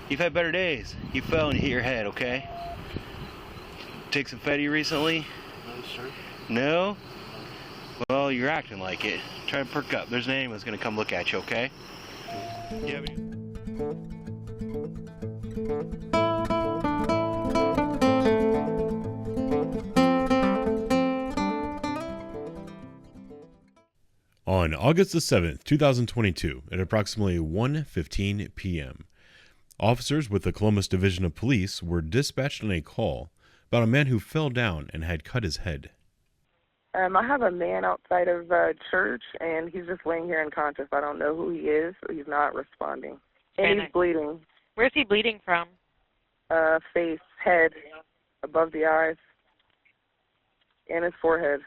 You've had better days. You fell and hit your head, okay? Take some Fetty recently? No, sir. No? Well, you're acting like it. Try to perk up. There's an ambulance gonna come look at you, okay? You have any... On August the 7th, 2022, at approximately 1:15 p.m., officers with the Columbus Division of Police were dispatched on a call about a man who fell down and had cut his head. I have a man outside of church, and he's just laying here unconscious. I don't know who he is. He's not responding. And he's bleeding. Where's he bleeding from? Face, head, above the eyes, and his forehead.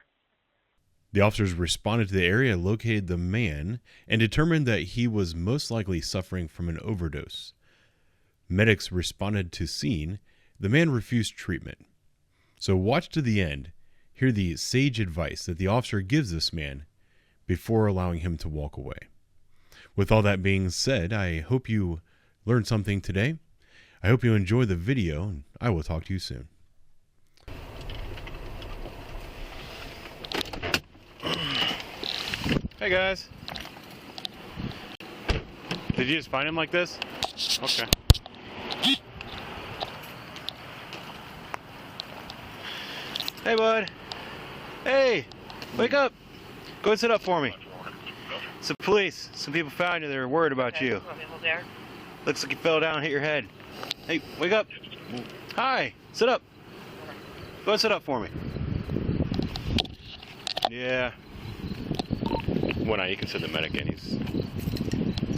The officers responded to the area, located the man, and determined that he was most likely suffering from an overdose. Medics responded to scene. The man refused treatment. So watch to the end. Hear the sage advice that the officer gives this man before allowing him to walk away. With all that being said, I hope you learned something today. I hope you enjoy the video, and I will talk to you soon. Hey guys. Did you just find him like this? Okay. Hey bud. Hey, wake up. Go and sit up for me. It's the police. Some people found you. They were worried about you. Looks like you fell down and hit your head. Hey, wake up. Hi, sit up. Go and sit up for me. Yeah. Well, now you can send the medic in. He's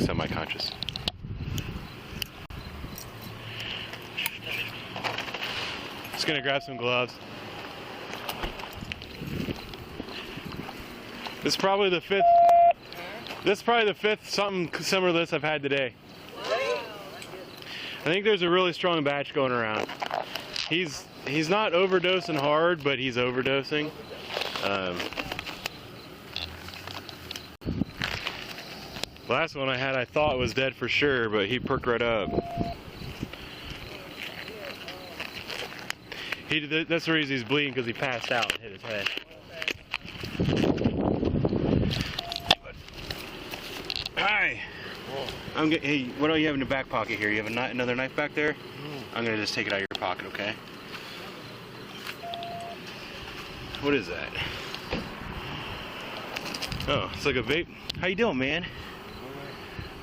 semi-conscious. Just gonna grab some gloves. This is probably the fifth. This is probably the fifth something similar to this I've had today. I think there's a really strong batch going around. He's not overdosing hard, but he's overdosing. Last one I had, I thought was dead for sure, but he perked right up. That's the reason he's bleeding, because he passed out and hit his head. Hi. Hey, what do you have in the back pocket here? You have another knife back there? I'm gonna just take it out of your pocket, okay? What is that? Oh, it's like a vape. How you doing, man?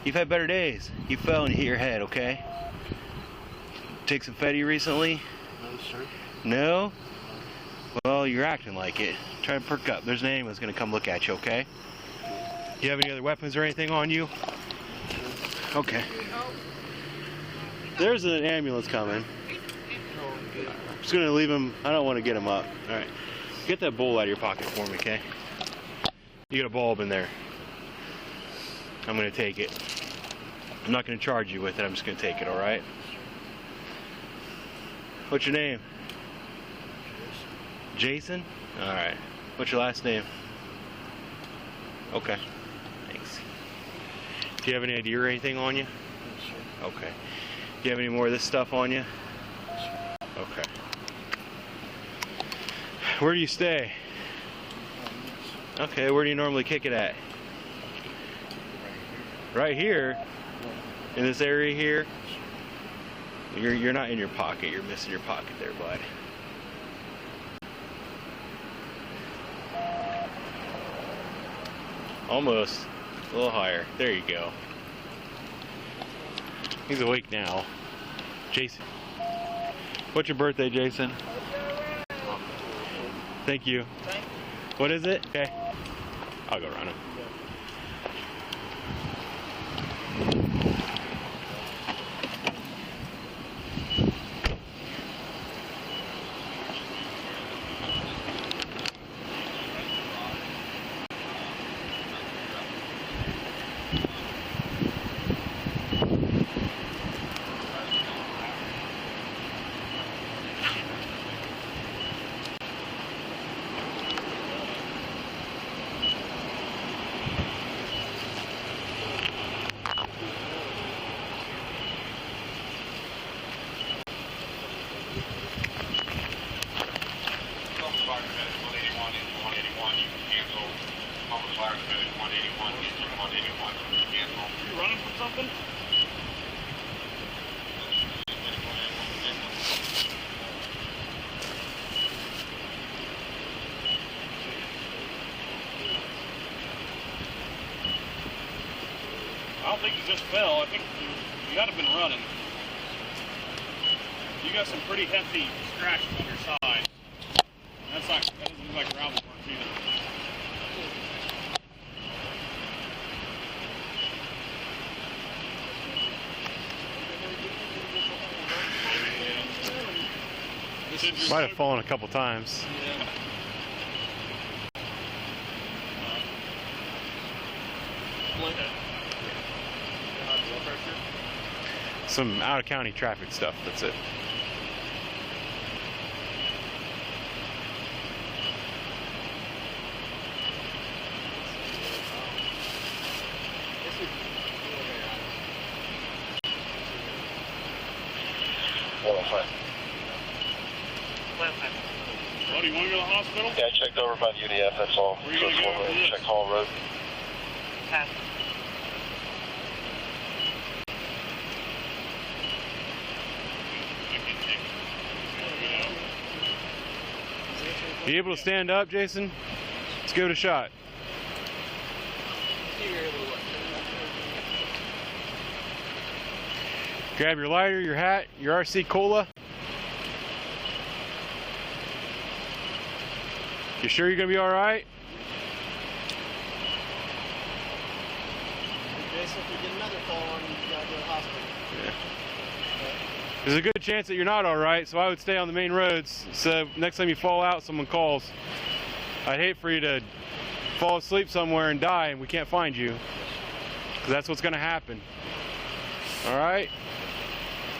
You've had better days. You fell and hit your head, okay? Take some Fetty recently? No, sir. No? Well, you're acting like it. Try to perk up. There's an ambulance gonna come look at you, okay? Do you have any other weapons or anything on you? Okay. There's an ambulance coming. I'm just gonna leave him. I don't want to get him up. Alright. Get that bowl out of your pocket for me, okay? You got a bulb in there. I'm gonna take it. I'm not gonna charge you with it. I'm just gonna take it, alright? What's your name? Jason? Alright. What's your last name? Okay. Thanks. Do you have any idea or anything on you? Okay. Do you have any more of this stuff on you? Okay. Where do you stay? Okay, where do you normally kick it at? Right here? In this area here? You're not in your pocket. You're missing your pocket there, bud. Almost. A little higher. There you go. He's awake now. Jason. What's your birthday, Jason? Thank you. What is it? Okay. I'll go run him. You running from something? I don't think you just fell. I think you gotta have been running. You got some pretty hefty scratches on your side. That doesn't look like gravel marks either. Might have fallen a couple times. Yeah. Some out-of-county traffic stuff, that's it. Well, do you want to go to the hospital? Yeah, I checked over by the UDF, that's all. Where are you going to go after this? Check Hall Road. Pass. You able to stand up, Jason? Let's give it a shot. Grab your lighter, your hat, your RC Cola. You sure you're gonna be all right? Jason, if we get another fall on you, you gotta go to the hospital. Yeah. There's a good chance that you're not all right, so I would stay on the main roads. So next time you fall out, someone calls. I'd hate for you to fall asleep somewhere and die and we can't find you, because that's what's gonna happen. All right?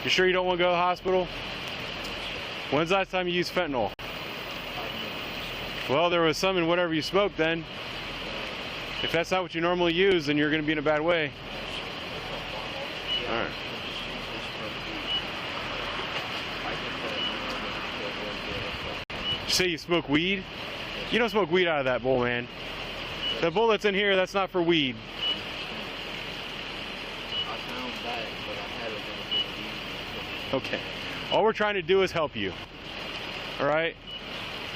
You sure you don't want to go to the hospital? When's the last time you used fentanyl? Well, there was some in whatever you smoked then. If that's not what you normally use, then you're going to be in a bad way. All right. You say you smoke weed? You don't smoke weed out of that bowl, man. The bowl that's in here, that's not for weed. Okay. All we're trying to do is help you. All right?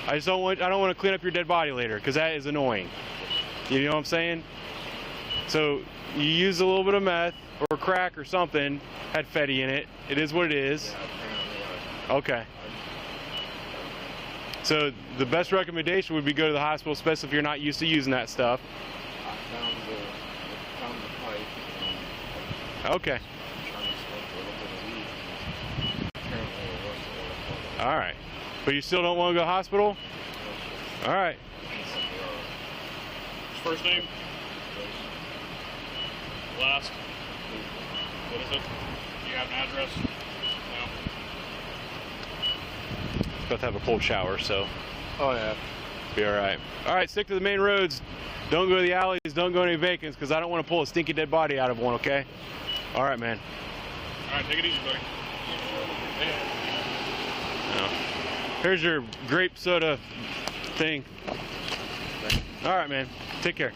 I don't want to clean up your dead body later, because that is annoying. You know what I'm saying? So you use a little bit of meth or crack or something, had Fetty in it. It is what it is. Okay. So the best recommendation would be go to the hospital, especially if you're not used to using that stuff. Okay. All right. But you still don't want to go to the hospital? All right. First name? Last? What is it? Do you have an address? No. About to have a cold shower, so Oh, yeah. be all right. All right, stick to the main roads. Don't go to the alleys. Don't go to any vacants, because I don't want to pull a stinky dead body out of one, okay? All right, man. All right, take it easy, buddy. No. Here's your grape soda thing. All right, man. Take care.